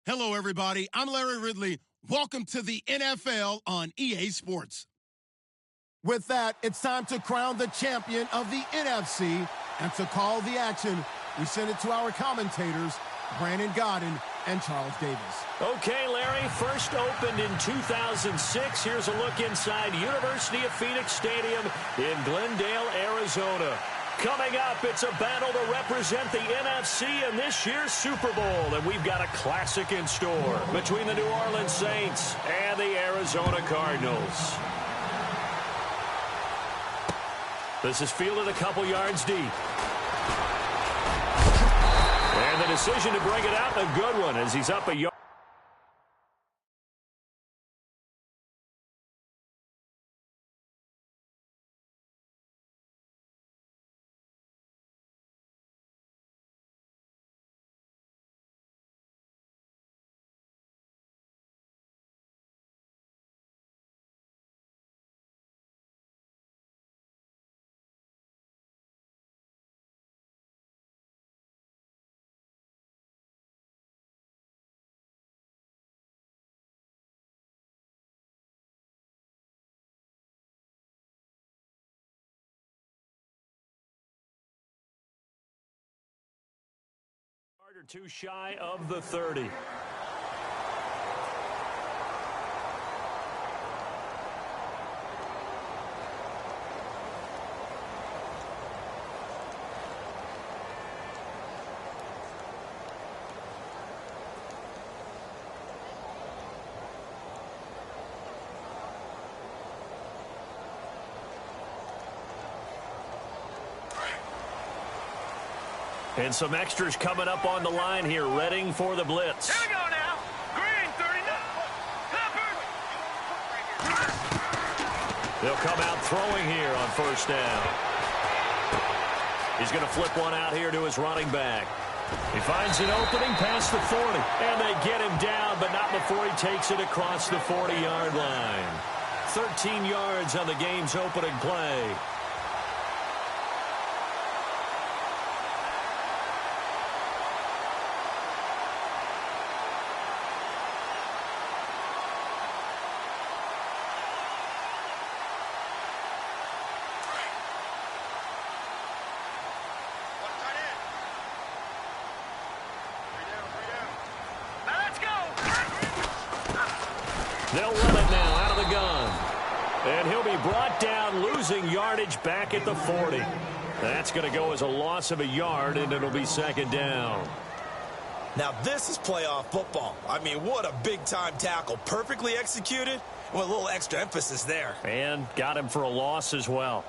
Hello, everybody. I'm Larry Ridley. Welcome to the NFL on EA Sports. With that, it's time to crown the champion of the NFC. And to call the action, we send it to our commentators, Brandon Godden and Charles Davis. Okay, Larry, first opened in 2006. Here's a look inside University of Phoenix Stadium in Glendale, Arizona. Coming up, it's a battle to represent the NFC in this year's Super Bowl. And we've got a classic in store between the New Orleans Saints and the Arizona Cardinals. This is fielded a couple yards deep. And the decision to bring it out, a good one, as he's up a yard. Or two shy of the 30. And some extras coming up on the line here, readying for the blitz. Here we go now. Green, 39. They'll come out throwing here on first down. He's going to flip one out here to his running back. He finds an opening past the 40. And they get him down, but not before he takes it across the 40-yard line. 13 yards on the game's opening play. They'll run it now out of the gun. And he'll be brought down, losing yardage back at the 40. That's going to go as a loss of a yard, and it'll be second down. Now this is playoff football. I mean, what a big-time tackle. Perfectly executed, with a little extra emphasis there. And got him for a loss as well.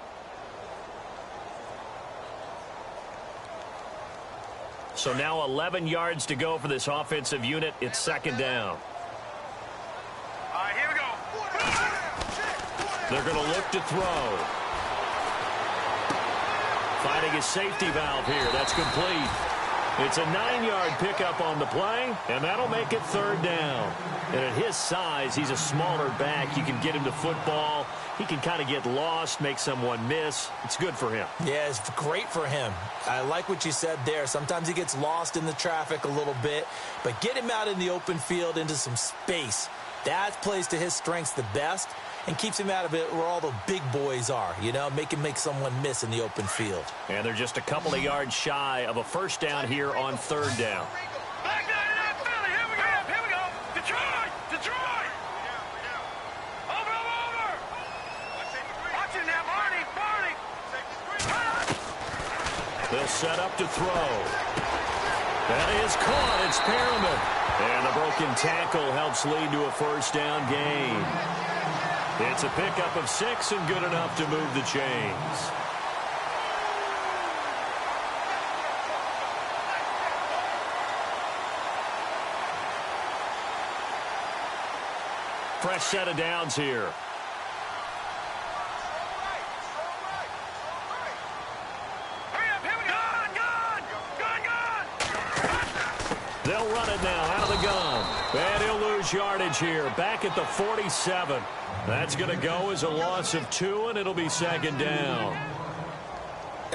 So now 11 yards to go for this offensive unit. It's second down. All right, here we go. They're going to look to throw. Finding his safety valve here. That's complete. It's a 9-yard pickup on the play, and that'll make it third down. And at his size, he's a smaller back. You can get him to football. He can kind of get lost, make someone miss. It's good for him. Yeah, it's great for him. I like what you said there. Sometimes he gets lost in the traffic a little bit, but get him out in the open field into some space. That plays to his strengths the best and keeps him out of it where all the big boys are, you know, make someone miss in the open field. And they're just a couple of yards shy of a first down here on third down. Back down to that Philly. Here we go. Here we go. Detroit. Detroit. Over. Watching now, Barney. They'll set up to throw. That is caught. It's Perriman. And the broken tackle helps lead to a first down gain. It's a pickup of 6 and good enough to move the chains. Fresh set of downs here. They'll run it now out of the gun. And he'll lose yardage here. Back at the 47. That's going to go as a loss of 2, and it'll be second down.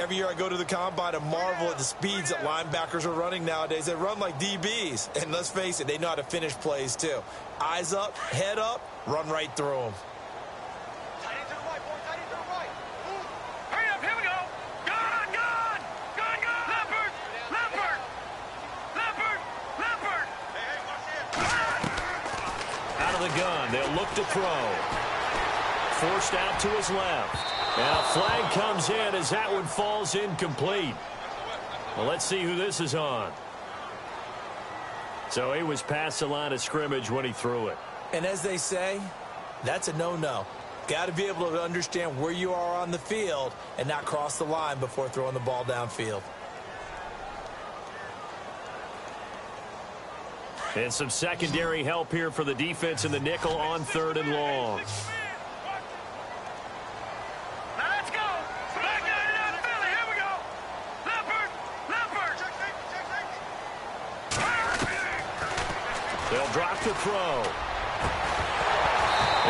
Every year I go to the combine and marvel at the speeds that linebackers are running nowadays. They run like DBs. And let's face it, they know how to finish plays too. Eyes up, head up, run right through them. Hurry up, here we go. Gun. Leopard. Hey, watch this. Out of the gun, they'll look to throw. Forced out to his left. And a flag comes in as that one falls incomplete. Well, let's see who this is on. So he was past the line of scrimmage when he threw it. And as they say, that's a no-no. Got to be able to understand where you are on the field and not cross the line before throwing the ball downfield. And some secondary help here for the defense in the nickel on 3rd and long. They'll drop the throw.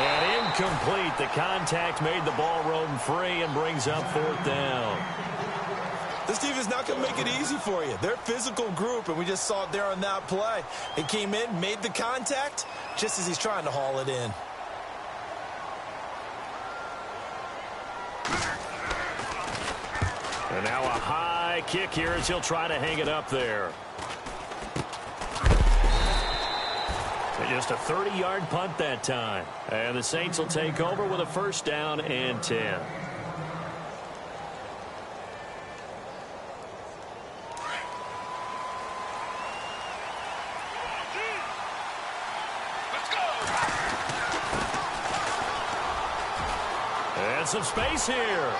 And incomplete. The contact made the ball roam free and brings up 4th down. This team is not going to make it easy for you. They're a physical group, and we just saw it there on that play. It came in, made the contact, just as he's trying to haul it in. And now a high kick here as he'll try to hang it up there. Just a 30-yard punt that time. And the Saints will take over with a 1st down and 10. And some space here.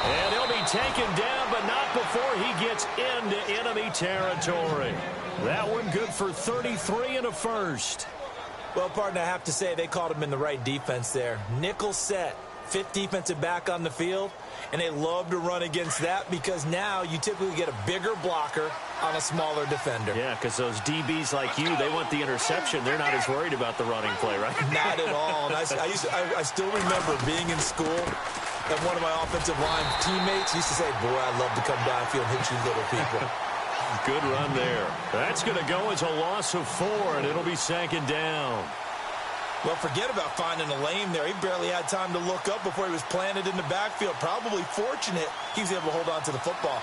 And he'll be taken down, but not before he gets into enemy territory. That one good for 33 and a 1st. Well, partner, I have to say they called him in the right defense there. Nickel set, 5th defensive back on the field, and they love to run against that because now you typically get a bigger blocker on a smaller defender. Yeah, because those DBs like you, they want the interception. They're not as worried about the running play, right? Not at all. And I still remember being in school, and one of my offensive line teammates used to say, boy, I'd love to come downfield and hit you little people. Good run there. That's going to go as a loss of 4, and it'll be 2nd down. Well, forget about finding a lane there. He barely had time to look up before he was planted in the backfield. Probably fortunate he was able to hold on to the football.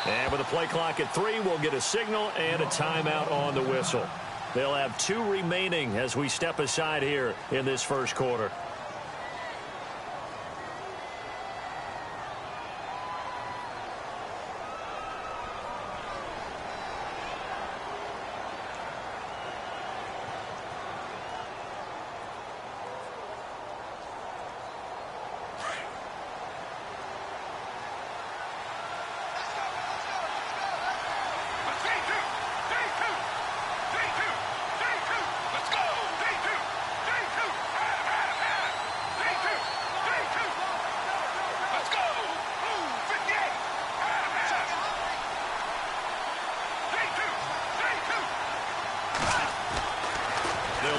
And with the play clock at 3, we'll get a signal and a timeout on the whistle. They'll have 2 remaining as we step aside here in this 1st quarter.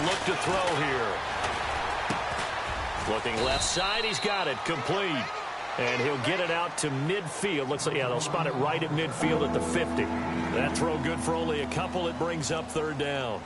Look to throw here. Looking left side, he's got it, complete. And he'll get it out to midfield. Looks like, yeah, they'll spot it right at midfield at the 50. That throw good for only a couple. It brings up 3rd down.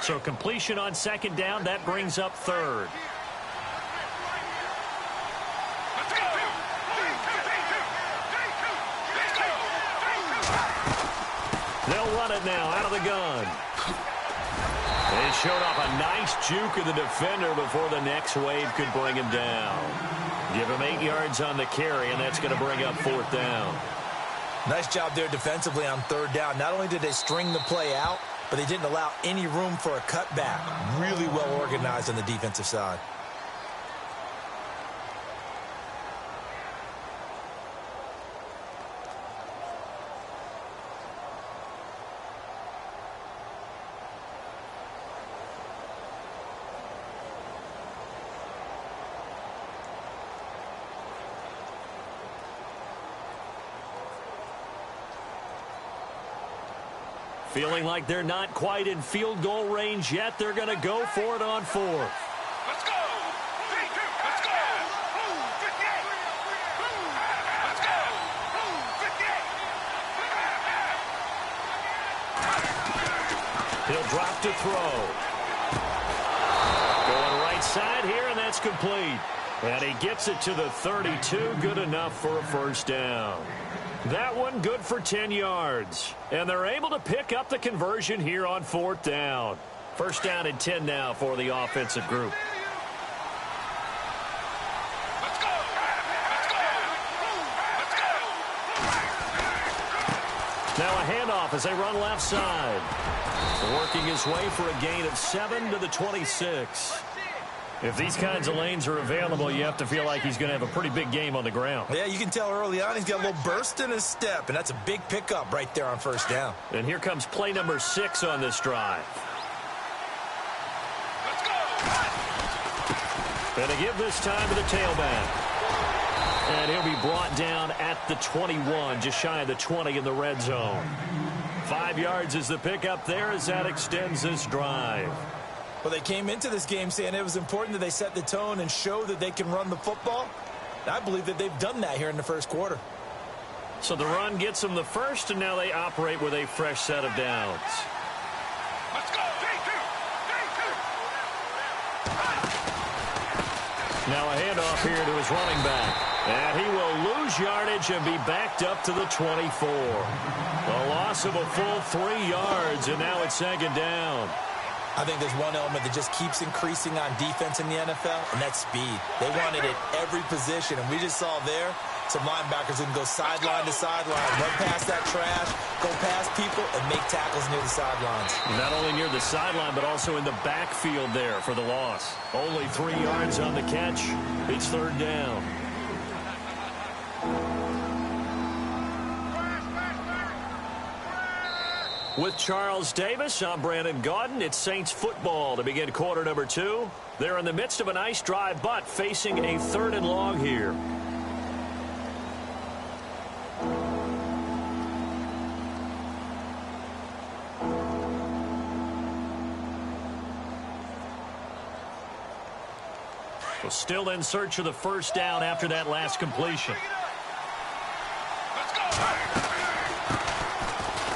So completion on 2nd down, that brings up 3rd. They'll run it now out of the gun. They showed off a nice juke of the defender before the next wave could bring him down. Give him 8 yards on the carry, and that's going to bring up 4th down. Nice job there defensively on 3rd down. Not only did they string the play out, but they didn't allow any room for a cutback. Really well organized on the defensive side. Feeling like they're not quite in field goal range yet. They're going to go for it on 4th. Let's go! 3-2, let's go! 58! Let's go! 58! He'll drop to throw. Going right side here, and that's complete. And he gets it to the 32. Good enough for a 1st down. That one good for 10 yards. And they're able to pick up the conversion here on 4th down. 1st down and 10 now for the offensive group. Let's go! Let's go! Let's go! Now a handoff as they run left side. Working his way for a gain of 7 to the 26. If these kinds of lanes are available, you have to feel like he's going to have a pretty big game on the ground. Yeah, you can tell early on he's got a little burst in his step, and that's a big pickup right there on 1st down. And here comes play number 6 on this drive. Let's go! And to give this time to the tailback. And he'll be brought down at the 21, just shy of the 20 in the red zone. 5 yards is the pickup there as that extends this drive. Well, they came into this game saying it was important that they set the tone and show that they can run the football. I believe that they've done that here in the 1st quarter. So the run gets them the first, and now they operate with a fresh set of downs. Let's go! 3-2! Now a handoff here to his running back. And he will lose yardage and be backed up to the 24. A loss of a full 3 yards, and now it's 2nd down. I think there's one element that just keeps increasing on defense in the NFL, and that's speed. They want it at every position, and we just saw there some linebackers who can go sideline to sideline, run past that trash, go past people, and make tackles near the sidelines. Not only near the sideline, but also in the backfield there for the loss. Only 3 yards on the catch. It's 3rd down. With Charles Davis, I'm Brandon Gaudin. It's Saints football to begin quarter number 2. They're in the midst of a nice drive, but facing a 3rd and long here. So still in search of the 1st down after that last completion. Let's go!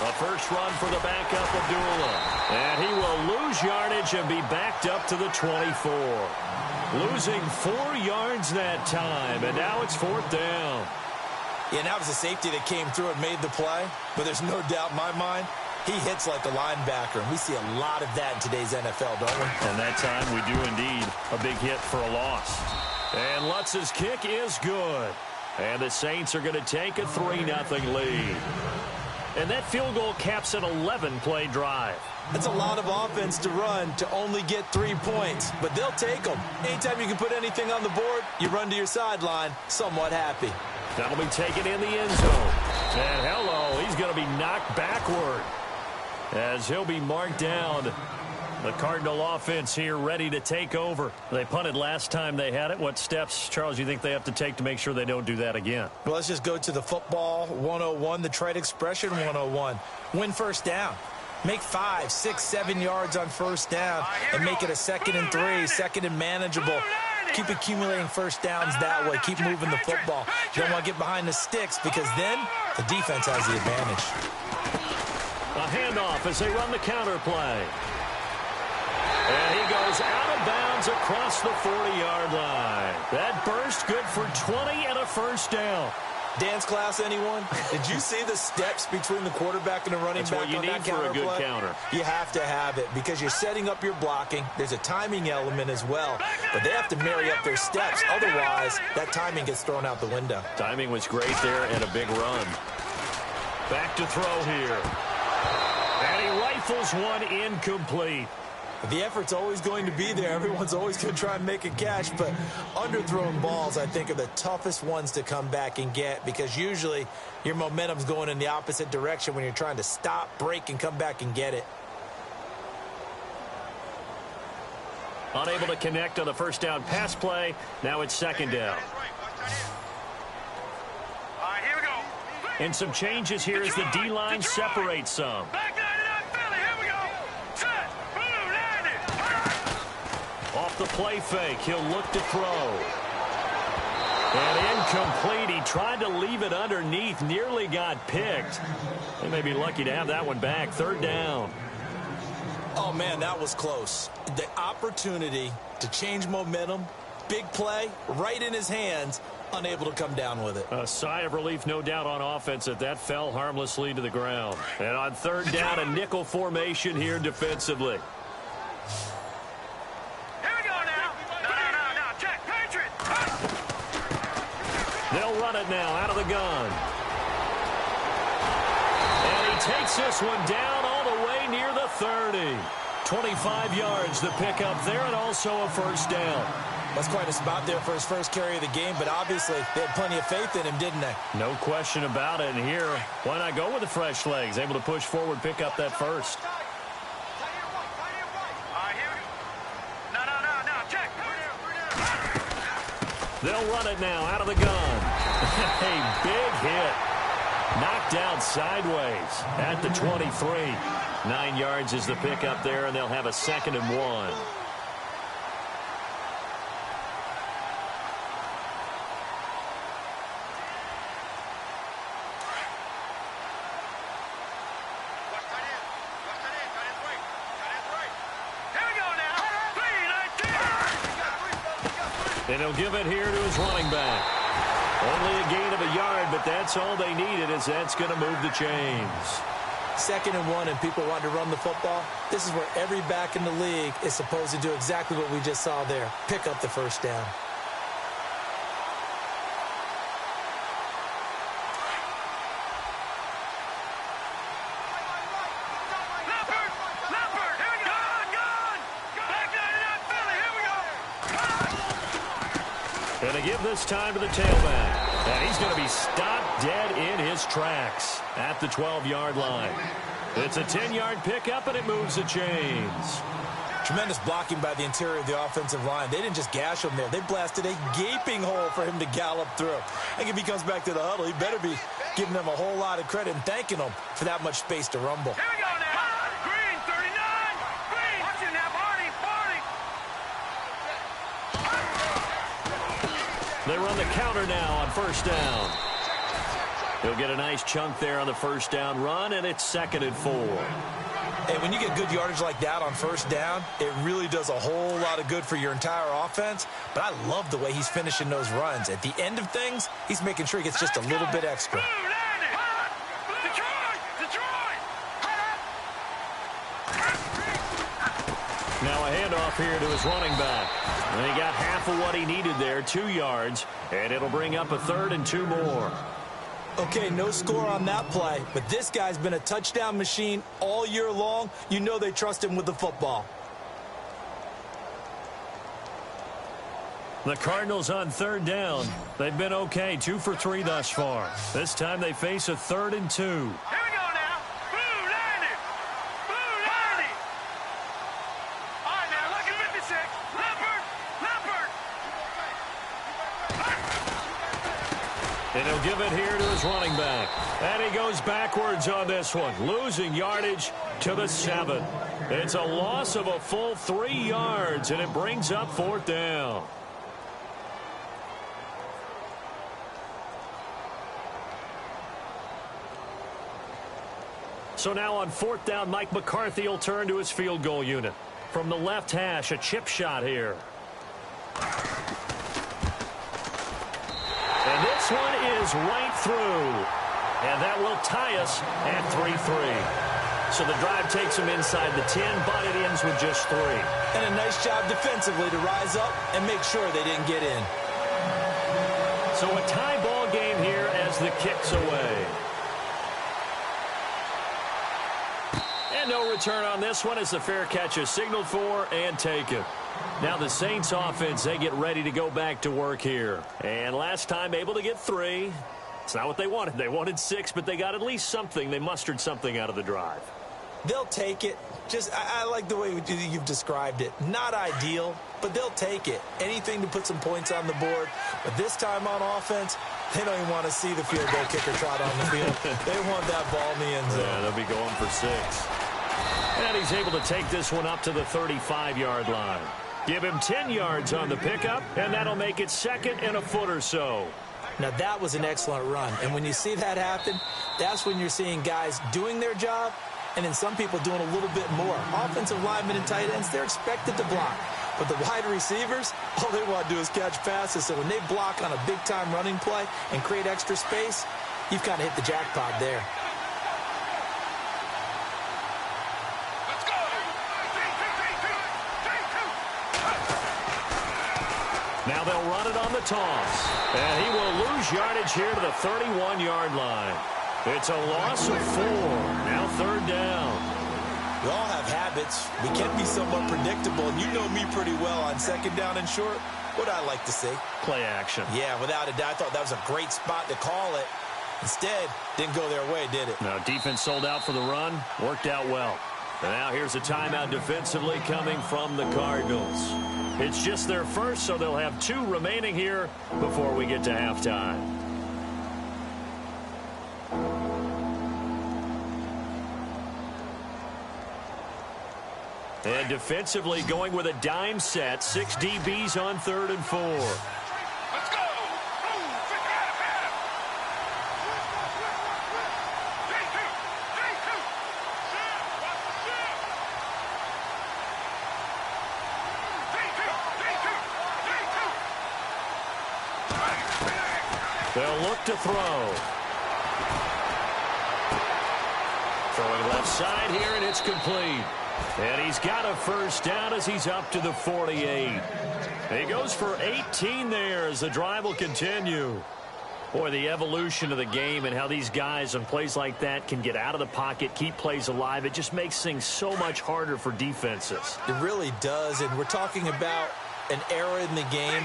A first run for the backup, Abdullah. And he will lose yardage and be backed up to the 24. Losing 4 yards that time, and now it's 4th down. Yeah, and that was a safety that came through and made the play, but there's no doubt in my mind he hits like a linebacker, and we see a lot of that in today's NFL, don't we? And that time we do indeed a big hit for a loss. And Lutz's kick is good. And the Saints are going to take a 3-0 lead. And that field goal caps an 11-play drive. That's a lot of offense to run to only get 3 points, but they'll take them. Anytime you can put anything on the board, you run to your sideline somewhat happy. That'll be taken in the end zone. And hello, he's going to be knocked backward as he'll be marked down. The Cardinal offense here ready to take over. They punted last time they had it. What steps, Charles, do you think they have to take to make sure they don't do that again? Well, let's just go to the football 101, the trade expression 101. Win 1st down. Make 5, 6, 7 yards on 1st down and make it a 2nd and 3, 2nd and manageable. Keep accumulating 1st downs that way. Keep moving the football. You don't want to get behind the sticks because then the defense has the advantage. A handoff as they run the counter play. And he goes out of bounds across the 40-yard line. That burst good for 20 and a 1st down. Dance class, anyone? Did you see the steps between the quarterback and the running That's back what you on need that for a good play? counter. You have to have it because you're setting up your blocking. There's a timing element as well, but they have to marry up their steps. Otherwise, that timing gets thrown out the window. Timing was great there and a big run. Back to throw here. And he rifles one incomplete. The effort's always going to be there. Everyone's always going to try and make a catch, but underthrown balls, I think, are the toughest ones to come back and get because usually your momentum's going in the opposite direction when you're trying to stop, break, and come back and get it. Unable to connect on the first down pass play. Now it's second down. All right, here we go. And some changes here as the D-line separates some. Back 99 Philly, here we go. Set, boom, landed. Off the play fake, he'll look to throw. And incomplete. He tried to leave it underneath, nearly got picked. They may be lucky to have that one back. Third down. Oh, man, that was close. The opportunity to change momentum, big play, right in his hands, unable to come down with it. A sigh of relief, no doubt, on offense that fell harmlessly to the ground. And on third down, a nickel formation here defensively. Here we go now. No, check, Patriot. They'll run it now out of the gun. And he takes this one down all the way near the 30. 25 yards the pick up there and also a first down. That's quite a spot there for his first carry of the game, but obviously they had plenty of faith in him, didn't they? No question about it. And here, why not go with the fresh legs? Able to push forward, pick up that first. All right, here we go. No, check. They'll run it now out of the gun. A big hit. Knocked out sideways at the 23. 9 yards is the pickup there, and they'll have a 2nd and 1. And he'll give it here to his running back. Only a gain of a yard, but that's all they needed, as that's going to move the chains. 2nd and 1 and people want to run the football. This is where every back in the league is supposed to do exactly what we just saw there. Pick up the first down. Leopard, here we go. Gone. Back 99 Philly, here we go. Going to give this time to the tailback. And he's going to be stopped dead in his tracks at the 12-yard line. It's a 10-yard pickup, and it moves the chains. Tremendous blocking by the interior of the offensive line. They didn't just gash him there. They blasted a gaping hole for him to gallop through. I think if he comes back to the huddle, he better be giving them a whole lot of credit and thanking them for that much space to rumble. Here we go now. Green, 39. Green. Watch him now, Barney. They run the counter now on first down. He'll get a nice chunk there on the first down run, and it's 2nd and 4. And when you get good yardage like that on first down, it really does a whole lot of good for your entire offense. But I love the way he's finishing those runs. At the end of things, he's making sure he gets just a little bit extra. Now a handoff here to his running back. And he got half of what he needed there, 2 yards, and it'll bring up a 3rd and 2 more. Okay, no score on that play, but this guy's been a touchdown machine all year long. You know they trust him with the football. The Cardinals on third down. They've been okay, 2 for 3 thus far. This time they face a 3rd and 2. Here we go now. Blue landed. Blue landed. All right, now look at 56. Leopard. And he'll give it here to his running back. And he goes backwards on this one, losing yardage to the 7. It's a loss of a full 3 yards, and it brings up 4th down. So now on 4th down, Mike McCarthy will turn to his field goal unit. From the left hash, a chip shot here. And this this one is right through. And that will tie us at 3-3. So the drive takes them inside the 10, but it ends with just 3. And a nice job defensively to rise up and make sure they didn't get in. So a tie ball game here as the kick's away. And no return on this one as the fair catch is signaled for and taken. Now the Saints offense, they get ready to go back to work here. And last time able to get 3. It's not what they wanted. They wanted 6, but they got at least something. They mustered something out of the drive. They'll take it. I like the way you've described it. Not ideal, but they'll take it. Anything to put some points on the board. But this time on offense, they don't even want to see the field goal kicker trot on the field. They want that ball in the end zone. Yeah, they'll be going for 6. And he's able to take this one up to the 35-yard line. Give him 10 yards on the pickup, and that'll make it 2nd and a foot or so. Now, that was an excellent run. And when you see that happen, that's when you're seeing guys doing their job and then some people doing a little bit more. Offensive linemen and tight ends, they're expected to block. But the wide receivers, all they want to do is catch passes. So when they block on a big-time running play and create extra space, you've kind of hit the jackpot there. Now they'll run it on the toss. And he will lose yardage here to the 31-yard line. It's a loss of 4. Now 3rd down. We all have habits. We can be somewhat predictable. And you know me pretty well on 2nd down and short. What I like to see? Play action. Yeah, without a doubt. I thought that was a great spot to call it. Instead, didn't go their way, did it? No, defense sold out for the run. Worked out well. And now here's a timeout defensively coming from the Cardinals. It's just their first, so they'll have 2 remaining here before we get to halftime. And defensively going with a dime set. 6 DBs on 3rd and 4. Let's go! They'll look to throw. Throwing left side here, and it's complete. And he's got a first down as he's up to the 48. He goes for 18 there as the drive will continue. Boy, the evolution of the game and how these guys on plays like that can get out of the pocket, keep plays alive, it just makes things so much harder for defenses. It really does, and we're talking about an era in the game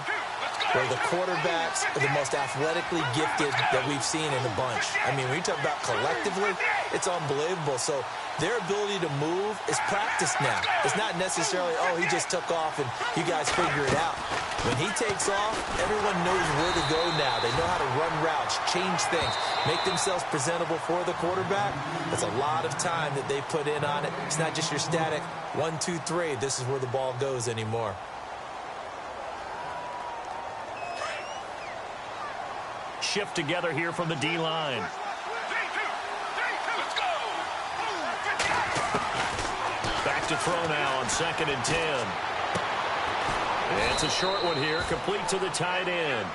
where the quarterbacks are the most athletically gifted that we've seen in a bunch. I mean, when you talk about collectively, it's unbelievable. So their ability to move is practiced now. It's not necessarily, oh, he just took off and you guys figure it out. When he takes off, everyone knows where to go now. They know how to run routes, change things, make themselves presentable for the quarterback. That's a lot of time that they put in on it. It's not just your static 1, 2, 3. This is where the ball goes anymore. Shift together here from the D-line. Back to throw now on 2nd and 10. It's a short one here, complete to the tight end.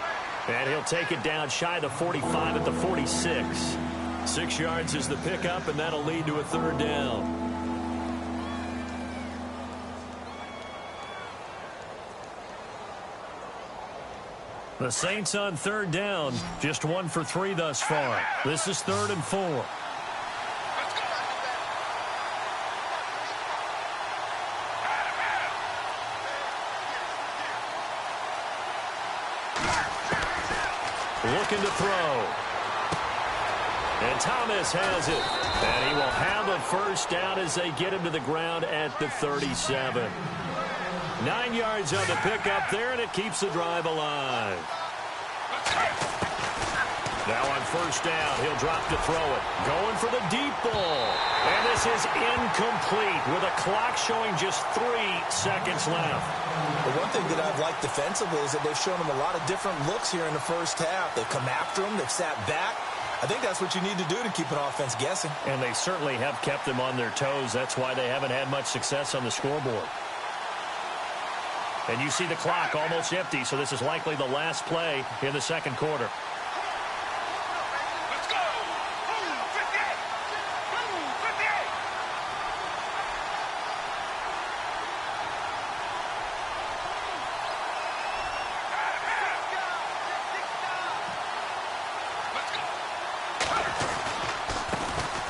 And he'll take it down shy of the 45 at the 46. 6 yards is the pickup, and that'll lead to a 3rd down. The Saints on 3rd down, just 1 for 3 thus far. This is 3rd and 4. Looking to throw. And Thomas has it. And he will have a first down as they get him to the ground at the 37. 9 yards on the pickup there, and it keeps the drive alive. Now on first down, he'll drop to throw it. Going for the deep ball. And this is incomplete with a clock showing just 3 seconds left. The one thing that I've liked defensively is that they've shown him a lot of different looks here in the first half. They've come after him. They've sat back. I think that's what you need to do to keep an offense guessing. And they certainly have kept them on their toes. That's why they haven't had much success on the scoreboard. And you see the clock almost empty, so this is likely the last play in the second quarter.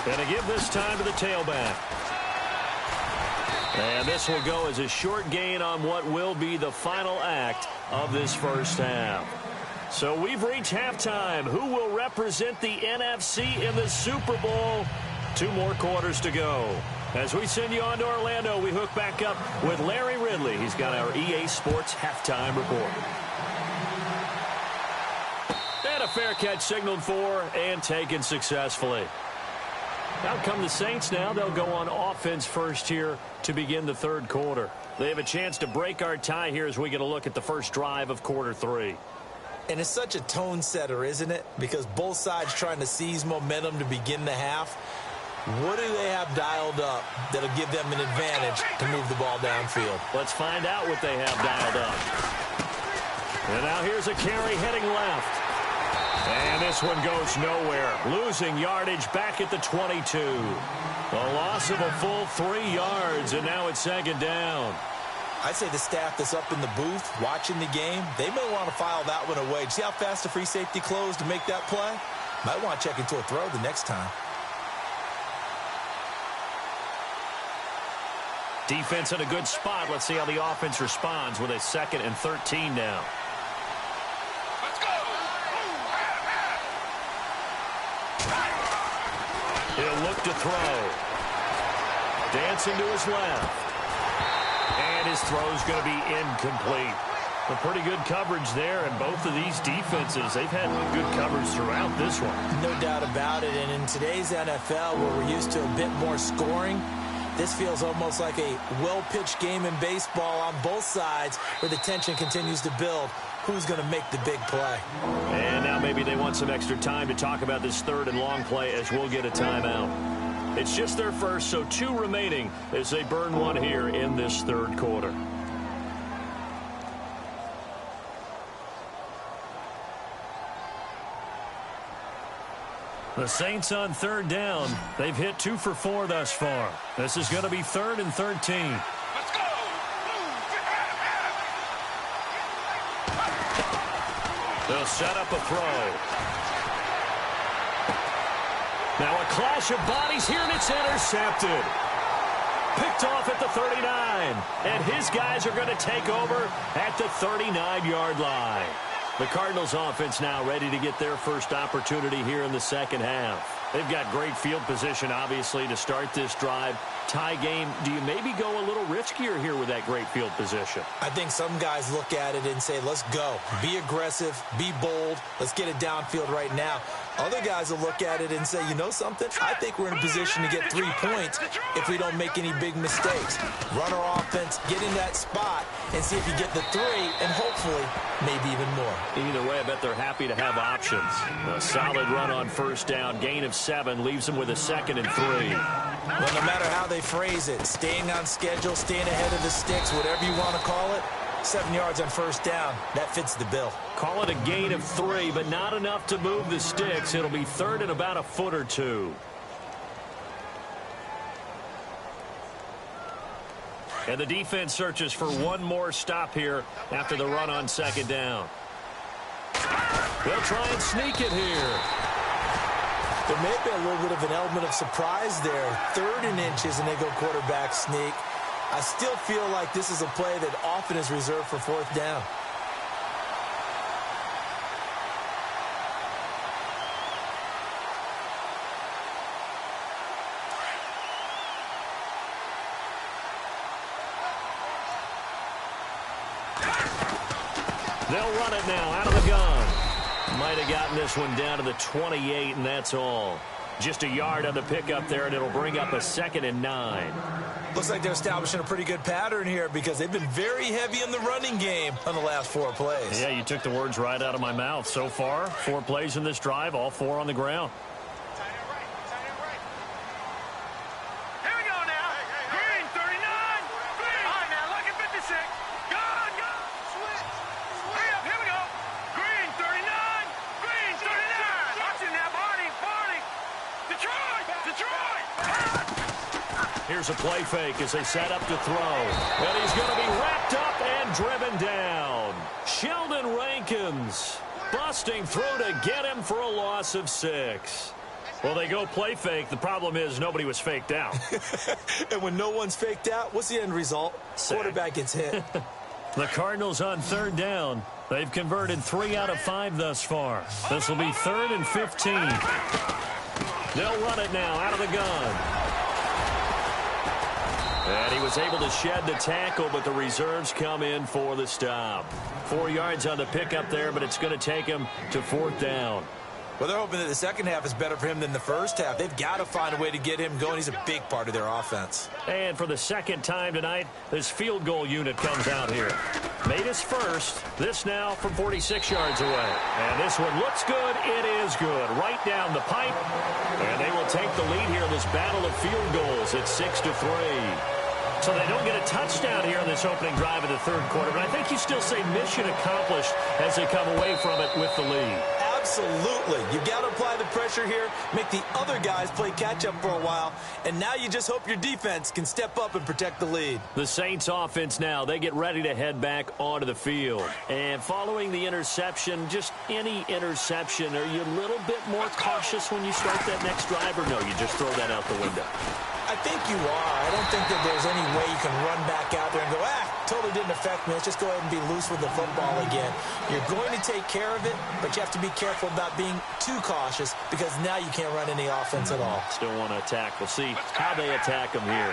And to give this time to the tailback. And this will go as a short gain on what will be the final act of this first half. So we've reached halftime. Who will represent the NFC in the Super Bowl? 2 more quarters to go. As we send you on to Orlando, we hook back up with Larry Ridley. He's got our EA Sports halftime report. And a fair catch signaled for and taken successfully. Out come the Saints now. They'll go on offense first here to begin the third quarter. They have a chance to break our tie here as we get a look at the first drive of quarter 3. And it's such a tone setter, isn't it? Because both sides trying to seize momentum to begin the half. What do they have dialed up that'll give them an advantage to move the ball downfield? Let's find out what they have dialed up. And now here's a carry heading left. And this one goes nowhere. Losing yardage back at the 22. A loss of a full 3 yards, and now it's second down. I'd say the staff that's up in the booth watching the game, they may want to file that one away. See how fast the free safety closed to make that play? Might want to check into a throw the next time. Defense in a good spot. Let's see how the offense responds with a 2nd and 13 now. He'll look to throw. Dancing to his left. And his throw's going to be incomplete. A pretty good coverage there, and both of these defenses, they've had good coverage throughout this one. No doubt about it, and in today's NFL, where we're used to a bit more scoring, this feels almost like a well-pitched game in baseball on both sides where the tension continues to build. Who's going to make the big play? And now maybe they want some extra time to talk about this 3rd and long play as we'll get a timeout. It's just their first, so 2 remaining as they burn one here in this 3rd quarter. The Saints on 3rd down. They've hit 2 for 4 thus far. This is going to be 3rd and 13. Let's go! They'll set up a throw. Now a clash of bodies here, and it's intercepted. Picked off at the 39. And his guys are going to take over at the 39-yard line. The Cardinals offense now ready to get their first opportunity here in the second half. They've got great field position, obviously, to start this drive. Tie game, do you maybe go a little riskier here with that great field position? I think some guys look at it and say, let's go. Be aggressive. Be bold. Let's get it downfield right now. Other guys will look at it and say, you know something? I think we're in a position to get 3 points if we don't make any big mistakes. Run our offense, get in that spot, and see if you get the 3, and hopefully maybe even more. Either way, I bet they're happy to have options. A solid run on first down. Gain of 7 leaves them with a 2nd and 3. Well, no matter how they phrase it, staying on schedule, staying ahead of the sticks, whatever you want to call it, 7 yards on first down, that fits the bill. Call it a gain of 3, but not enough to move the sticks. It'll be 3rd and about a foot or 2. And the defense searches for one more stop here after the run on 2nd down. They'll try and sneak it here. There may be a little bit of an element of surprise there. 3rd and inches, and they go quarterback sneak. I still feel like this is a play that often is reserved for 4th down. They'll run it now out of the gun. Might have gotten this one down to the 28, and that's all. Just a yard on the pickup there, and it'll bring up a 2nd and 9. Looks like they're establishing a pretty good pattern here because they've been very heavy in the running game on the last 4 plays. Yeah, you took the words right out of my mouth. So far, 4 plays in this drive, all 4 on the ground. Here we go now. Green, 39. Green. All right, now, look at 56. Go. Switch. Hurry up, here we go. Green, 39. Green, 39. Watch it now, Barney. Detroit. Here's a play fake as they set up to throw. And he's going to be wrapped up and driven down. Sheldon Rankins busting through to get him for a loss of 6. Well, they go play fake. The problem is nobody was faked out. And when no one's faked out, what's the end result? Quarterback gets hit. The Cardinals on third down. They've converted 3 out of 5 thus far. This will be 3rd and 15. They'll run it now out of the gun. And he was able to shed the tackle, but the reserves come in for the stop. 4 yards on the pickup there, but it's going to take him to 4th down. Well, they're hoping that the second half is better for him than the first half. They've got to find a way to get him going. He's a big part of their offense. And for the second time tonight, this field goal unit comes out here. Made his first. This now from 46 yards away. And this one looks good. It is good. Right down the pipe. And they will take the lead here in this battle of field goals. It's 6-3. So they don't get a touchdown here in this opening drive of the third quarter. But I think you still say mission accomplished as they come away from it with the lead. Absolutely. You've got to apply the pressure here, make the other guys play catch-up for a while, and now you just hope your defense can step up and protect the lead. The Saints offense now, they get ready to head back onto the field. And following the interception, just any interception, are you a little bit more cautious when you start that next drive, or no, you just throw that out the window? I think you are. I don't think that there's any way you can run back out there and go, totally didn't affect me. Let's just go ahead and be loose with the football again. You're going to take care of it, but you have to be careful about being too cautious because now you can't run any offense at all. Still want to attack. We'll see how they attack them here.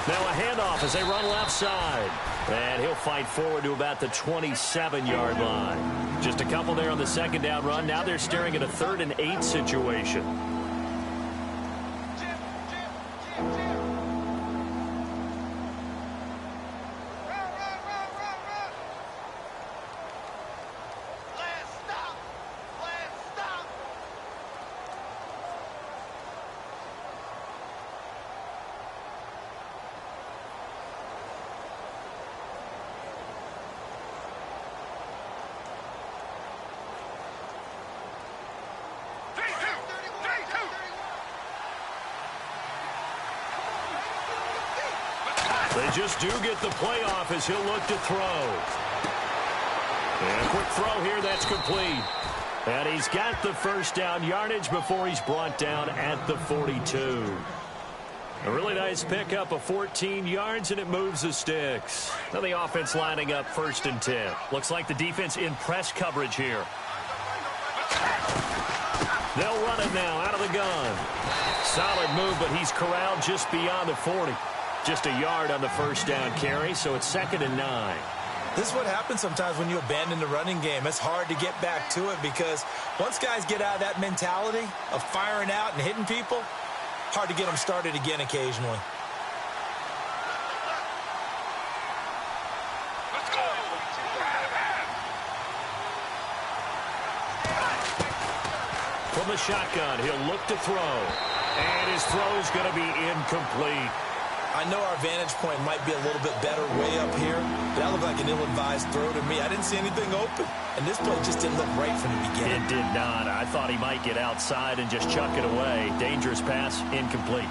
Now a handoff as they run left side. And he'll fight forward to about the 27-yard line. Just a couple there on the second down run. Now they're staring at a 3rd and 8 situation. They just do get the playoff as he'll look to throw. And a quick throw here, that's complete. And he's got the first down yardage before he's brought down at the 42. A really nice pickup of 14 yards, and it moves the sticks. Now the offense lining up 1st and 10. Looks like the defense in press coverage here. They'll run it now out of the gun. Solid move, but he's corralled just beyond the 40. Just a yard on the first down carry, so it's 2nd and 9. This is what happens sometimes when you abandon the running game. It's hard to get back to it because once guys get out of that mentality of firing out and hitting people, hard to get them started again occasionally. Let's go! From the shotgun, he'll look to throw. And his throw's going to be incomplete. I know our vantage point might be a little bit better way up here, but that looked like an ill-advised throw to me. I didn't see anything open, and this play just didn't look right from the beginning. It did not. I thought he might get outside and just chuck it away. Dangerous pass, incomplete.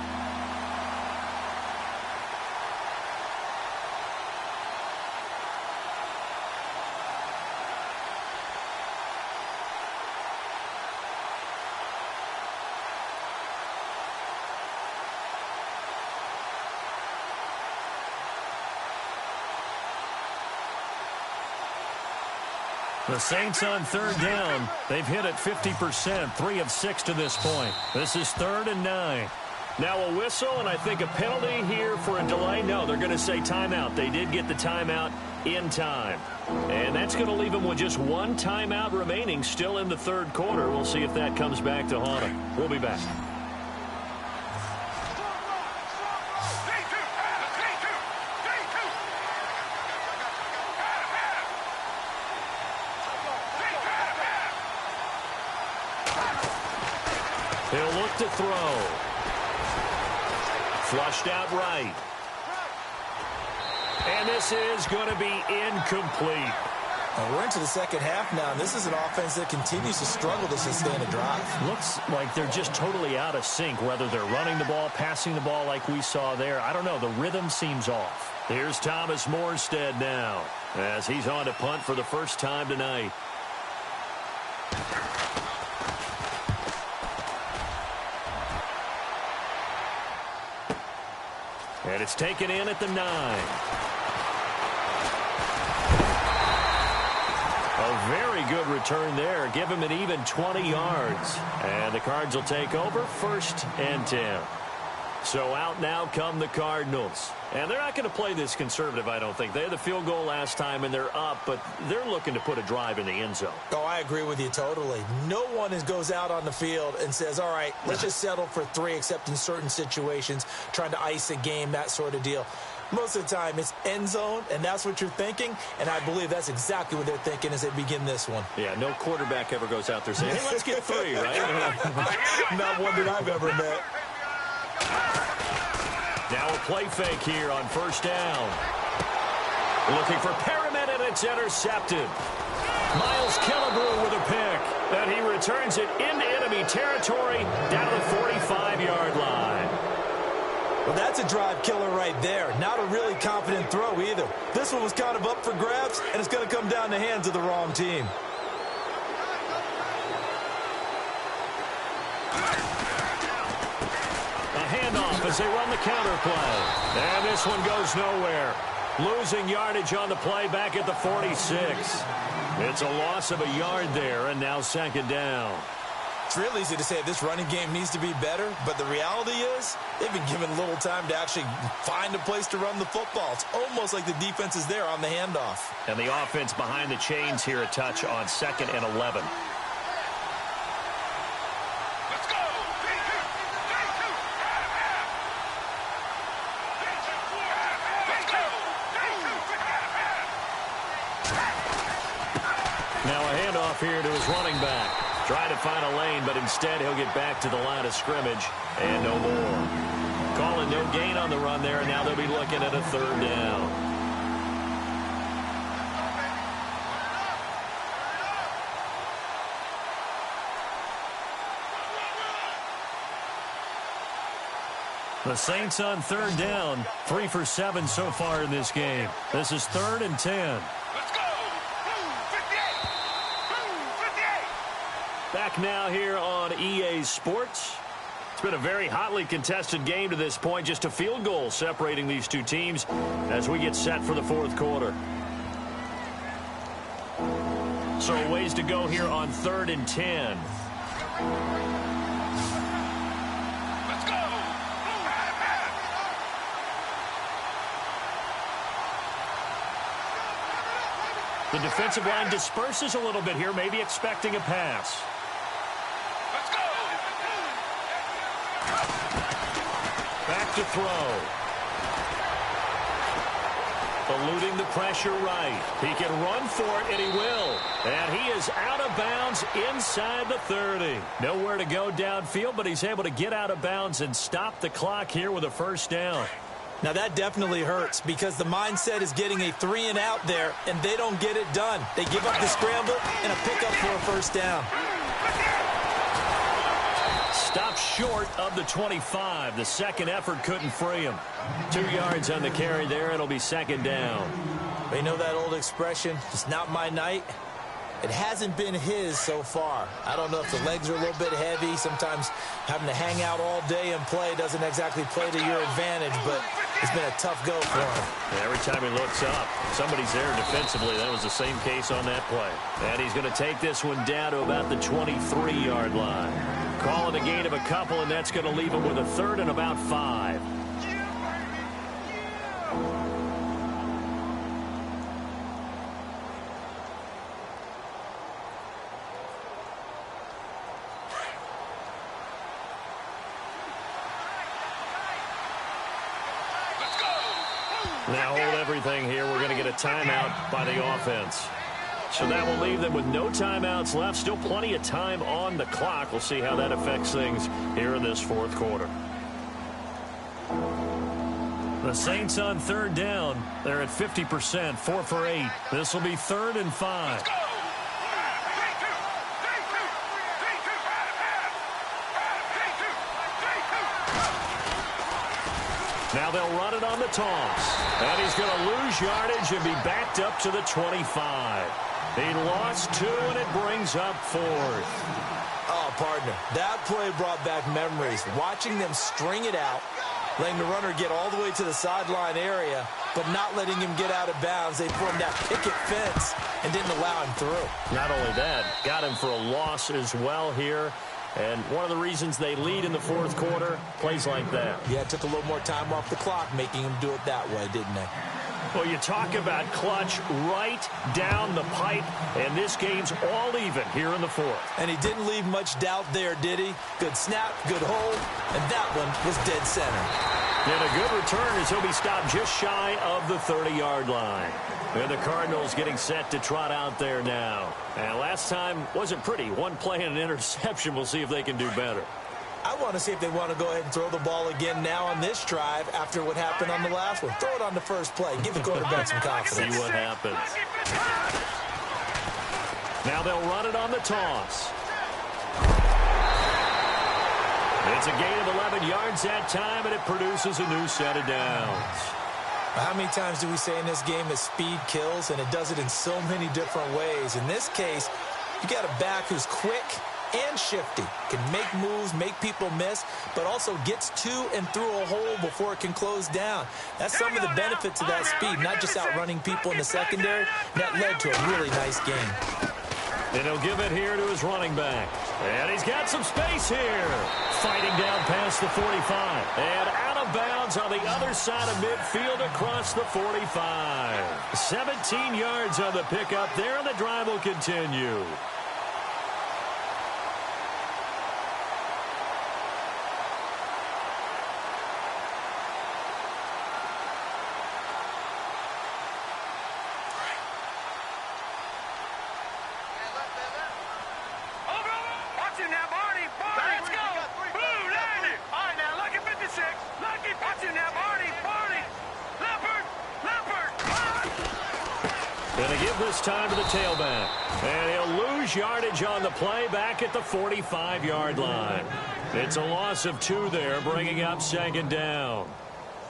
The Saints on third down. They've hit it 50%, 3 of 6 to this point. This is 3rd and 9. Now a whistle, and I think a penalty here for a delay. No, they're going to say timeout. They did get the timeout in time. And that's going to leave them with just 1 timeout remaining still in the third quarter. We'll see if that comes back to haunt them. We'll be back. He'll look to throw. Flushed out right. And this is going to be incomplete. We're into the second half now, and this is an offense that continues to struggle to sustain a drive. Looks like they're just totally out of sync, whether they're running the ball, passing the ball like we saw there. I don't know. The rhythm seems off. Here's Thomas Morstead now, as he's on to punt for the first time tonight. And it's taken in at the 9. A very good return there. Give him an even 20 yards. And the Cards will take over 1st and 10. So out now come the Cardinals. And they're not going to play this conservative, I don't think. They had the field goal last time, and they're up, but they're looking to put a drive in the end zone. Oh, I agree with you totally. No one goes out on the field and says, all right, let's just settle for 3, except in certain situations, trying to ice a game, that sort of deal. Most of the time, it's end zone, and that's what you're thinking, and I believe that's exactly what they're thinking as they begin this one. Yeah, no quarterback ever goes out there saying, hey, let's get 3, right? Not one that I've ever met. Now a play fake here on 1st down. Looking for Perriman, and it's intercepted. Miles Killebrew with a pick, and he returns it into enemy territory down to the 45-yard line. Well, that's a drive killer right there. Not a really confident throw either. This one was kind of up for grabs, and it's going to come down the hands of the wrong team. Handoff as they run the counter play. And this one goes nowhere. Losing yardage on the play back at the 46. It's a loss of a yard there, and now 2nd down. It's real easy to say this running game needs to be better, but the reality is they've been given little time to actually find a place to run the football. It's almost like the defense is there on the handoff. And the offense behind the chains here a touch on 2nd and 11. Here to his running back. Trying to find a lane, but instead he'll get back to the line of scrimmage and no more. Calling no gain on the run there, and now they'll be looking at a 3rd down. The Saints on 3rd down, 3 for 7 so far in this game. This is 3rd and 10. Back now here on EA Sports. It's been a very hotly contested game to this point. Just a field goal separating these two teams as we get set for the 4th quarter. So a ways to go here on 3rd and 10. Let's go! The defensive line disperses a little bit here, maybe expecting a pass. Back to throw. Eluding the pressure right. He can run for it, and he will. And he is out of bounds inside the 30. Nowhere to go downfield, but he's able to get out of bounds and stop the clock here with a 1st down. Now, that definitely hurts because the mindset is getting a 3 and out there, and they don't get it done. They give up the scramble and a pickup for a 1st down. Stopped short of the 25. The second effort couldn't free him. 2 yards on the carry there. It'll be 2nd down. You know that old expression, it's not my night? It hasn't been his so far. I don't know if the legs are a little bit heavy. Sometimes having to hang out all day and play doesn't exactly play to your advantage, but it's been a tough go for him. Every time he looks up, somebody's there defensively. That was the same case on that play. And he's going to take this one down to about the 23-yard line. Calling a gain of a couple, and that's going to leave him with a 3rd and about 5. Now hold everything here. We're going to get a timeout by the offense. So that will leave them with no timeouts left. Still plenty of time on the clock. We'll see how that affects things here in this 4th quarter. The Saints on 3rd down. They're at 50%, 4 for 8. This will be 3rd and 5. Now they'll run it on the toss. And he's going to lose yardage and be backed up to the 25. He lost 2, and it brings up 4th. Oh, partner, that play brought back memories. Watching them string it out, letting the runner get all the way to the sideline area, but not letting him get out of bounds. They formed that picket fence and didn't allow him through. Not only that, got him for a loss as well here. And one of the reasons they lead in the 4th quarter, plays like that. Yeah, it took a little more time off the clock, making him do it that way, didn't they? Well, you talk about clutch right down the pipe, and this game's all even here in the 4th. And he didn't leave much doubt there, did he? Good snap, good hold, and that one was dead center. And a good return as he'll be stopped just shy of the 30-yard line. And the Cardinals getting set to trot out there now. And last time wasn't pretty. One play and an interception. We'll see if they can do better. I want to see if they want to go ahead and throw the ball again now on this drive after what happened on the last one. Throw it on the first play. Give the quarterback some confidence. See what happens. Now they'll run it on the toss. It's a gain of 11 yards that time, and it produces a new set of downs. How many times do we say in this game that speed kills, and it does it in so many different ways? In this case, you got a back who's quick and shifty, can make moves, make people miss, but also gets to and through a hole before it can close down. That's some of the benefits of that speed, not just outrunning people in the secondary. That led to a really nice game. And he'll give it here to his running back. And he's got some space here. Fighting down past the 45. And out of bounds on the other side of midfield across the 45. 17 yards on the pickup there, and the drive will continue. This time to the tailback. And he'll lose yardage on the play back at the 45-yard line. It's a loss of 2 there, bringing up 2nd down.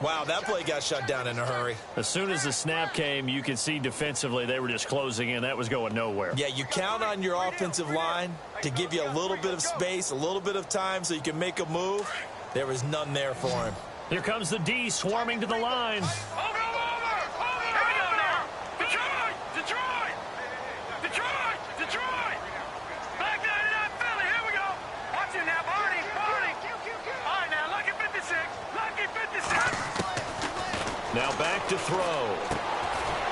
Wow, that play got shut down in a hurry. As soon as the snap came, you could see defensively they were just closing in. That was going nowhere. Yeah, you count on your offensive line to give you a little bit of space, a little bit of time so you can make a move. There was none there for him. Here comes the D swarming to the line. Now back to throw.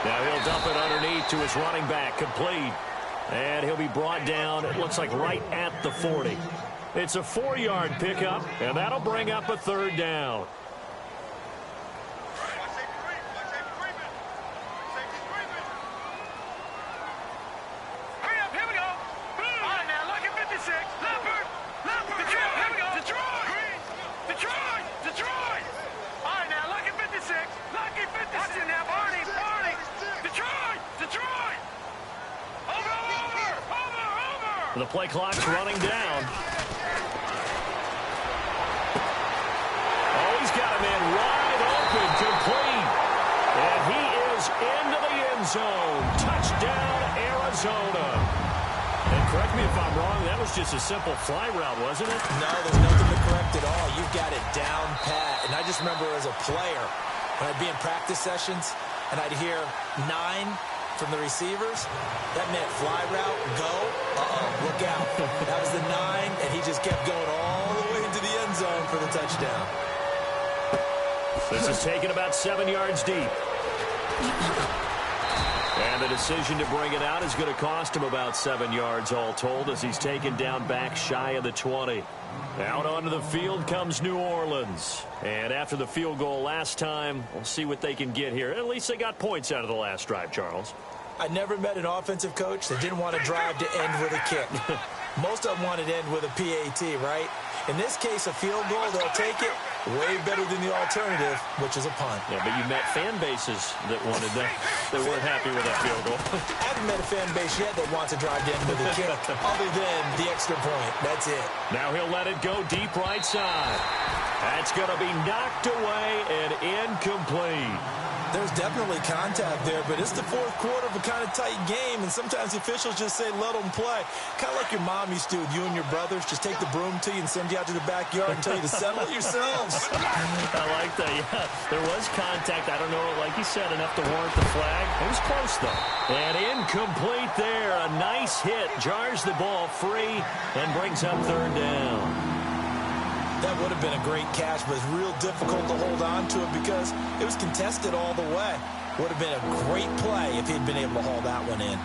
Now he'll dump it underneath to his running back, complete. And he'll be brought down, it looks like right at the 40. It's a 4-yard pickup, and that'll bring up a 3rd down. The play clock's running down. Oh, he's got a man wide open, complete. And he is into the end zone. Touchdown, Arizona. And correct me if I'm wrong, that was just a simple fly route, wasn't it? No, there's nothing to correct at all. You've got it down pat. And I just remember as a player, when I'd be in practice sessions, and I'd hear 9 from the receivers, that meant fly route, go, look out. That was the 9, and he just kept going all the way into the end zone for the touchdown. This is taken about 7 yards deep. And the decision to bring it out is going to cost him about 7 yards all told as he's taken down back shy of the 20. Out onto the field comes New Orleans. And after the field goal last time, we'll see what they can get here. At least they got points out of the last drive, Charles. I never met an offensive coach that didn't want to drive to end with a kick. Most of them wanted to end with a PAT, right? In this case, a field goal, they'll take it. Way better than the alternative, which is a punt. Yeah, but you met fan bases that wanted that. They weren't happy with that field goal. I haven't met a fan base yet that wants to drive to end with a kick, other than the extra point. That's it. Now he'll let it go deep right side. That's going to be knocked away and incomplete. There's definitely contact there, but it's the fourth quarter of a kind of tight game, and sometimes the officials just say, let them play. Kind of like your mom used to do with you and your brothers. Just take the broom to you and send you out to the backyard and tell you to settle it yourselves. I like that, yeah. There was contact. I don't know, like you said, enough to warrant the flag. It was close, though. And incomplete there. A nice hit. Jars the ball free and brings up third down. That would have been a great catch, but it's real difficult to hold on to it because it was contested all the way. Would have been a great play if he'd been able to haul that one in.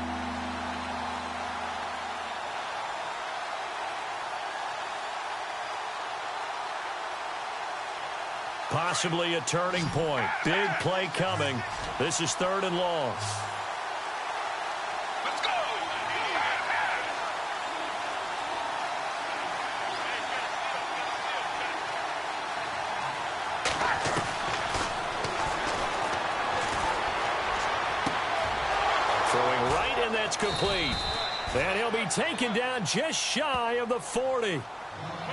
Possibly a turning point. Big play coming. This is third and long. That's complete. And he'll be taken down just shy of the 40.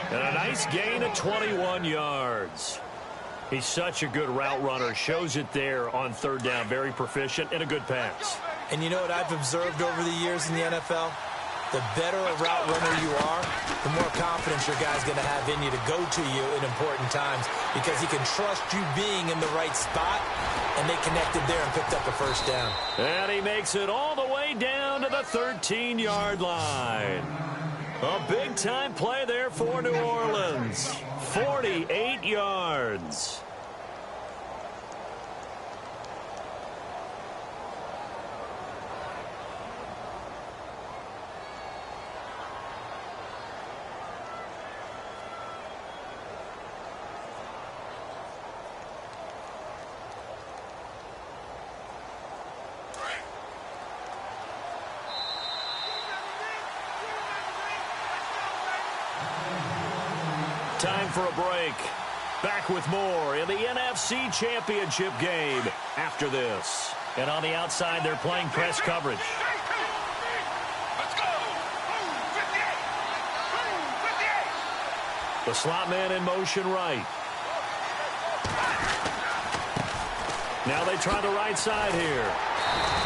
And a nice gain of 21 yards. He's such a good route runner. Shows it there on third down. Very proficient and a good pass. And you know what I've observed over the years in the NFL? The better a route runner you are, the more confidence your guy's going to have in you to go to you in important times because he can trust you being in the right spot, and they connected there and picked up a first down. And he makes it all the way down to the 13-yard line. A big-time play there for New Orleans. 48 yards. Time for a break. Back with more in the NFC Championship game after this. And on the outside, they're playing press coverage. Let's go. 58. The slot man in motion right. Now they try the right side here.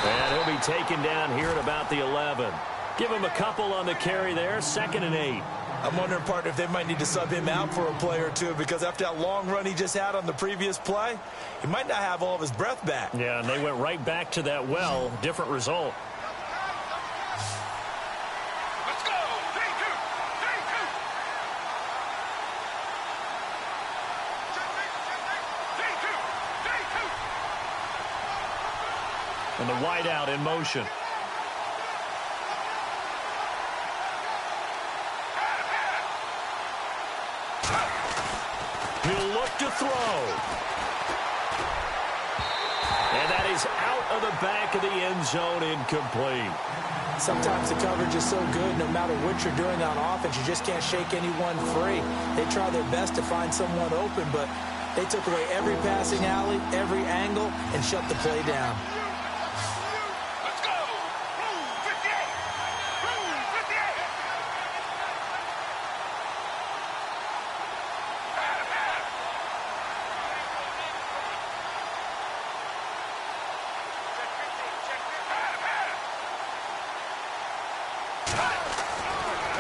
And he'll be taken down here at about the 11. Give him a couple on the carry there. 2nd and 8. I'm wondering, partner, if they might need to sub him out for a play or two because after that long run he just had on the previous play, he might not have all of his breath back. Yeah, and they went right back to that well. Different result. Let's go. 3-2. And the wideout in motion. He'll look to throw. And that is out of the back of the end zone, incomplete. Sometimes the coverage is so good, no matter what you're doing on offense, you just can't shake anyone free. They try their best to find someone open, but they took away every passing alley, every angle, and shut the play down. Let's go. 58. 58.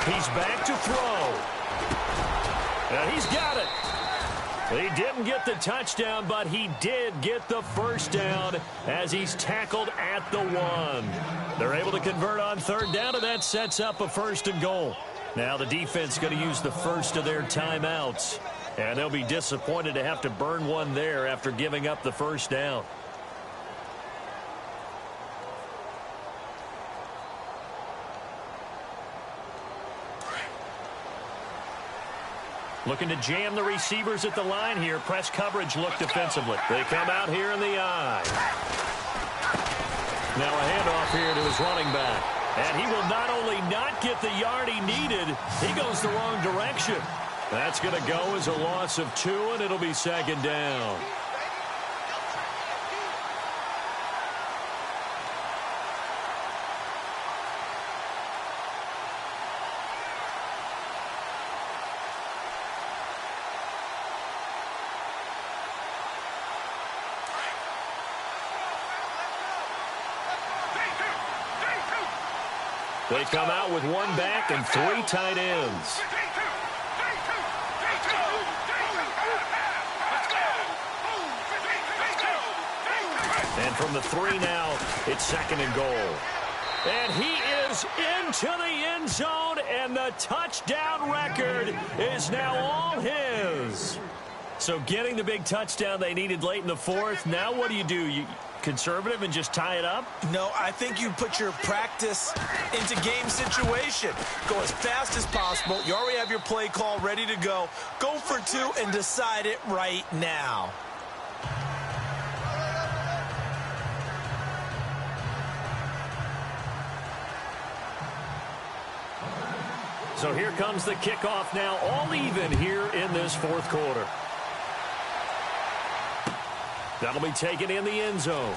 He's back to throw. And he's got it. He didn't get the touchdown, but he did get the first down as he's tackled at the 1. They're able to convert on third down, and that sets up a 1st and goal. Now the defense going to use the first of their timeouts, and they'll be disappointed to have to burn one there after giving up the first down. Looking to jam the receivers at the line here. Press coverage look defensively. They come out here in the eye. Now a handoff here to his running back. And he will not only not get the yard he needed, he goes the wrong direction. That's going to go as a loss of 2, and it'll be 2nd down. They come out with one back and three tight ends. And from the 3 now, it's second and goal. And he is into the end zone, and the touchdown record is now all his. So getting the big touchdown they needed late in the fourth. Now what do? You conservative and just tie it up? No, I think you put your practice into game situation. Go as fast as possible. You already have your play call ready to go. Go for 2 and decide it right now. So here comes the kickoff now, all even here in this fourth quarter. That'll be taken in the end zone.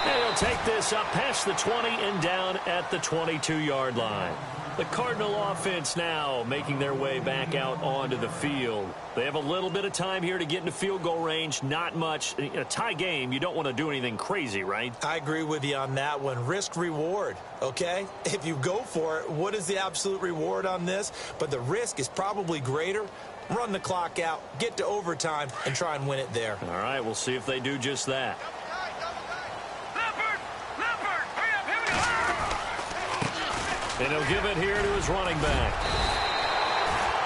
And he'll take this up past the 20 and down at the 22-yard line. The Cardinal offense now making their way back out onto the field. They have a little bit of time here to get into field goal range. Not much. In a tie game, you don't want to do anything crazy, right? I agree with you on that one. Risk reward, okay? If you go for it, what is the absolute reward on this? But the risk is probably greater. Run the clock out, get to overtime, and try and win it there. All right, we'll see if they do just that. And he'll give it here to his running back.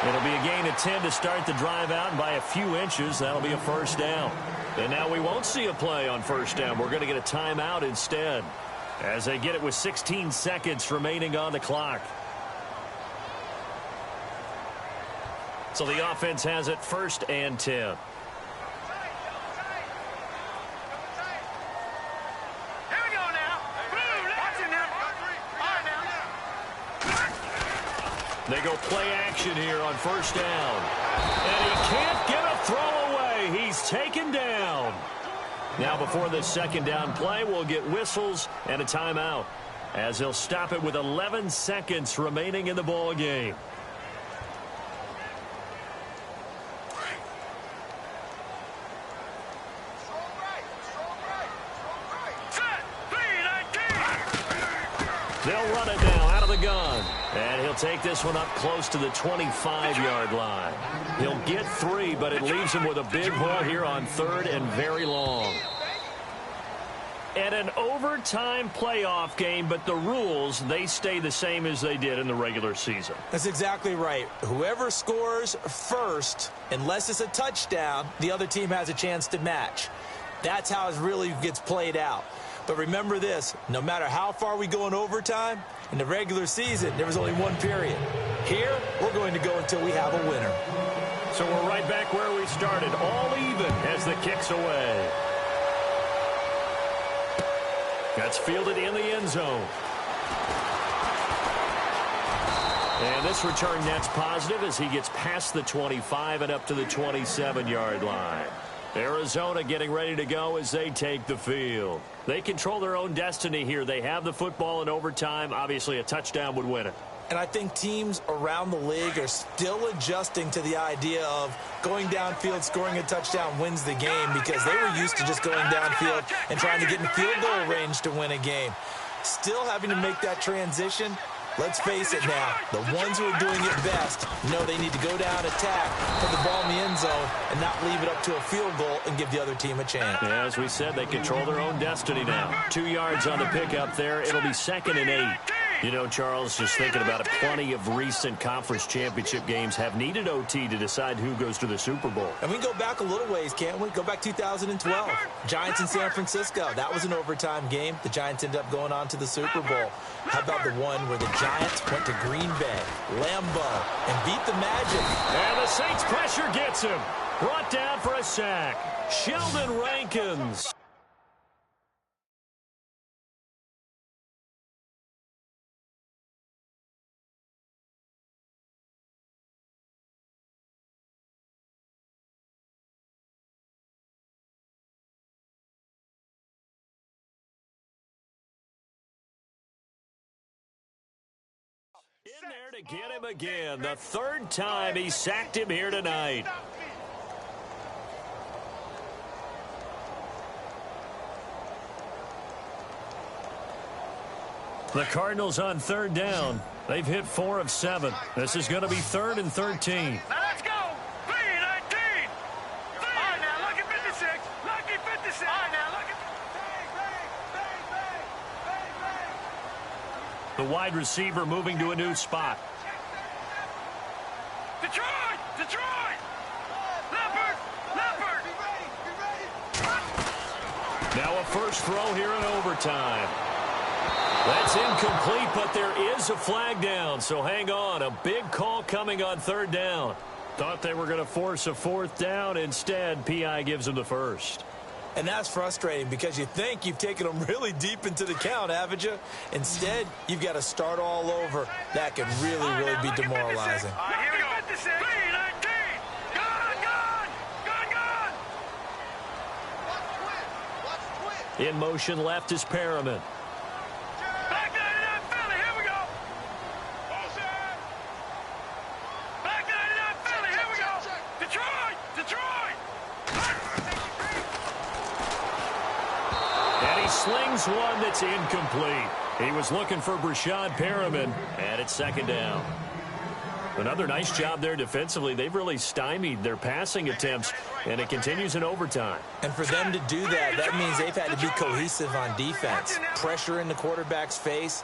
It'll be a gain of 10 to start the drive out, and by a few inches, that'll be a first down. And now we won't see a play on first down. We're going to get a timeout instead, as they get it with 16 seconds remaining on the clock. So the offense has it first and 10. They go play action here on first down. And he can't get a throw away. He's taken down. Now before this second down play, we'll get whistles and a timeout, as he'll stop it with 11 seconds remaining in the ball game. They'll run it now out of the gun. And he'll take this one up close to the 25-yard line. He'll get 3, but it leaves him with a big hole here on third and very long. And an overtime playoff game, but the rules, they stay the same as they did in the regular season. That's exactly right. Whoever scores first, unless it's a touchdown, the other team has a chance to match. That's how it really gets played out. But remember this, no matter how far we go in overtime, in the regular season, there was only one period. Here, we're going to go until we have a winner. So we're right back where we started, all even as the kick's away. That's fielded in the end zone. And this return net's positive as he gets past the 25 and up to the 27-yard line. Arizona getting ready to go as they take the field. They control their own destiny here. They have the football in overtime. Obviously, a touchdown would win it. And I think teams around the league are still adjusting to the idea of going downfield, scoring a touchdown wins the game, because they were used to just going downfield and trying to get in field goal range to win a game. Still having to make that transition. Let's face it now, the ones who are doing it best know they need to go down, attack, put the ball in the end zone, and not leave it up to a field goal and give the other team a chance. Yeah, as we said, they control their own destiny now. 2 yards on the pickup there. It'll be 2nd and 8. You know, Charles, just thinking about it, plenty of recent conference championship games have needed OT to decide who goes to the Super Bowl. And we can go back a little ways, can't we? Go back 2012. Giants in San Francisco. That was an overtime game. The Giants ended up going on to the Super Bowl. How about the one where the Giants went to Green Bay, Lambeau, and beat the Magic? And the Saints pressure gets him. Brought down for a sack. Sheldon Rankins. In there to get him again. The 3rd time he sacked him here tonight. The Cardinals on third down. They've hit 4 of 7. This is going to be 3rd and 13. Now let's go. 3-19. All right, now look at 56. Lucky 56. All right, now look at. The wide receiver moving to a new spot. Detroit! Detroit! Leopard! Leopard! Now a first throw here in overtime. That's incomplete, but there is a flag down, so hang on. A big call coming on 3rd down. Thought they were going to force a 4th down. Instead, P.I. gives them the first. And that's frustrating because you think you've taken them really deep into the count, haven't you? Instead, you've got to start all over. That can really be demoralizing. All right, here we go. 3-19. Gone! In motion left is Perriman. Back 99 Philly, here we go. Back 99 Philly, here we go. Detroit! And he slings one that's incomplete. He was looking for Brashad Perriman, and it's 2nd down. Another nice job there defensively. They've really stymied their passing attempts, and it continues in overtime. And for them to do that, that means they've had to be cohesive on defense. Pressure in the quarterback's face,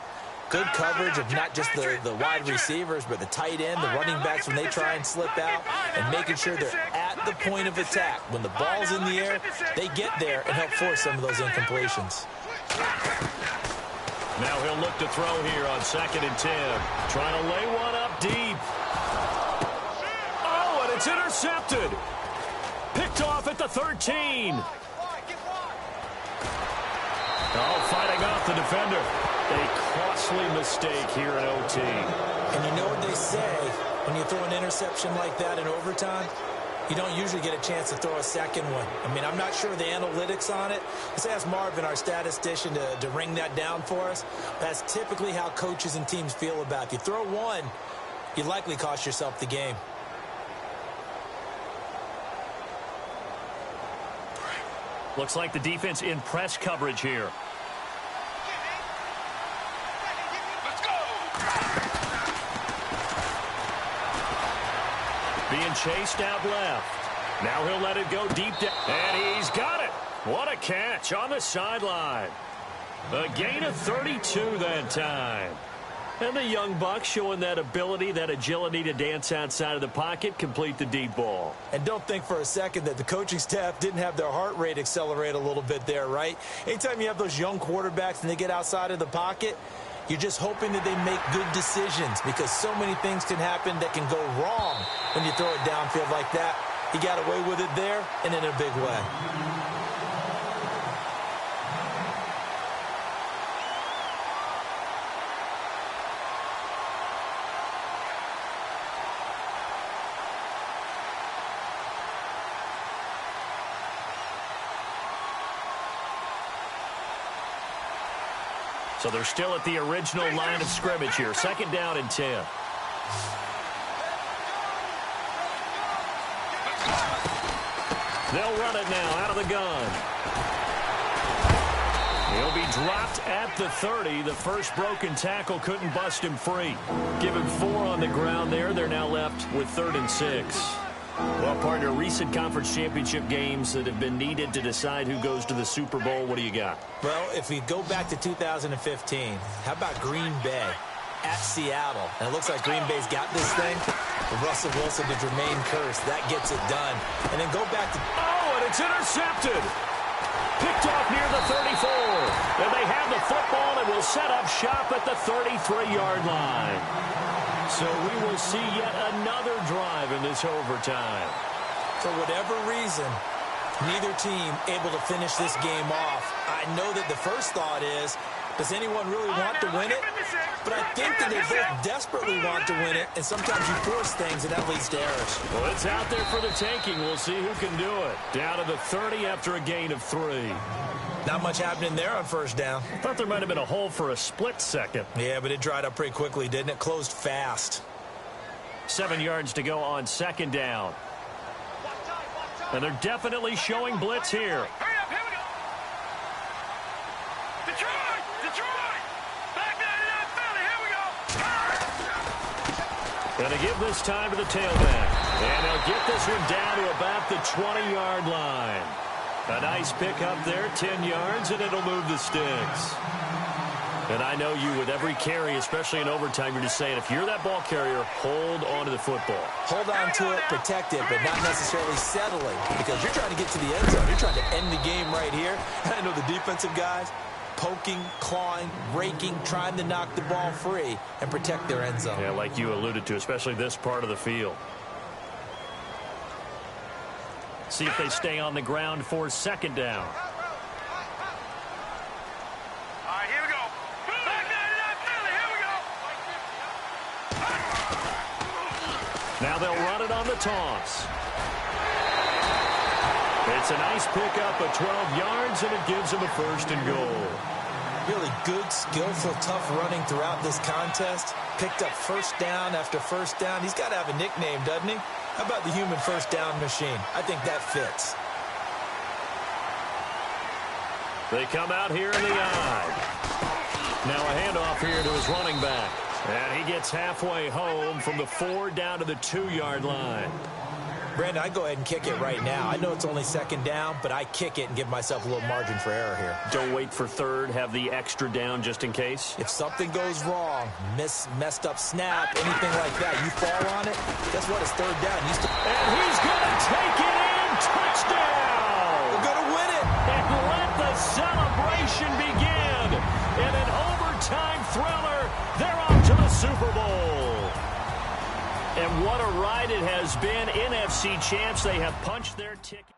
good coverage of not just the wide receivers, but the tight end, the running backs when they try and slip out, and making sure they're at the point of attack. When the ball's in the air, they get there and help force some of those incompletions. Now he'll look to throw here on 2nd and 10. Trying to lay one up deep. Oh, and it's intercepted. Picked off at the 13. Oh, fighting off the defender. A costly mistake here in OT. And you know what they say, when you throw an interception like that in overtime, you don't usually get a chance to throw a second one. I mean, I'm not sure of the analytics on it. Let's ask Marvin, our statistician, to ring that down for us. That's typically how coaches and teams feel about it. If you throw one, you likely cost yourself the game. Looks like the defense in press coverage here. Let's go! Being chased out left. Now he'll let it go deep down. And he's got it. What a catch on the sideline. A gain of 32 that time. And the young buck showing that ability, that agility to dance outside of the pocket, complete the deep ball. And don't think for a second that the coaching staff didn't have their heart rate accelerate a little bit there, right? Anytime you have those young quarterbacks and they get outside of the pocket, you're just hoping that they make good decisions because so many things can happen that can go wrong when you throw it downfield like that. He got away with it there and in a big way. So they're still at the original line of scrimmage here. 2nd down and 10. They'll run it now out of the gun. He'll be dropped at the 30. The first broken tackle couldn't bust him free. Give him 4 on the ground there. They're now left with 3rd and 6. Well, partner, recent conference championship games that have been needed to decide who goes to the Super Bowl. What do you got? Well, if we go back to 2015, how about Green Bay at Seattle? And it looks like Green Bay's got this thing. Russell Wilson to Jermaine Kearse. That gets it done. And then go back to... Oh, and it's intercepted. Picked off near the 34. And they have the football and will set up shop at the 33-yard line. So we will see yet another drive in this overtime. For whatever reason, neither team able to finish this game off. I know that the first thought is, does anyone really want to win it? But I think that they both desperately want to win it, and sometimes you force things, and that leads to errors. Well, it's out there for the taking. We'll see who can do it. Down to the 30 after a gain of 3. Not much happening there on first down. Thought there might have been a hole for a split second. Yeah, but it dried up pretty quickly, didn't it? Closed fast. 7 yards to go on 2nd down. And they're definitely showing blitz here. Hurry up, here we go. Detroit! Detroit! Back 99 Going to give this time to the tailback. And they'll get this one down to about the 20-yard line. A nice pickup there, 10 yards, and it'll move the sticks. And I know you, with every carry, especially in overtime, you're just saying, if you're that ball carrier, hold on to the football. Hold on to it, protect it, but not necessarily settling, because you're trying to get to the end zone. You're trying to end the game right here. I know the defensive guys poking, clawing, raking, trying to knock the ball free and protect their end zone. Yeah, like you alluded to, especially this part of the field. See if they stay on the ground for second down. Now they'll run it on the toss. It's a nice pickup of 12 yards, and it gives them a first and goal. Really good, skillful, tough running throughout this contest. Picked up first down after first down. He's got to have a nickname, doesn't he? How about the human first down machine? I think that fits. They come out here in the eye. Now a handoff here to his running back. And he gets halfway home from the 4 down to the 2-yard line. Brandon, I go ahead and kick it right now. I know it's only second down, but I kick it and give myself a little margin for error here. Don't wait for third. Have the extra down just in case. If something goes wrong, messed up snap, anything like that, you fall on it, guess what? It's third down. And he's going to take it in. Touchdown! They're going to win it. And let the celebration begin. In an overtime thriller, they're on to the Super Bowl. And what a ride it has been. NFC champs, they have punched their ticket.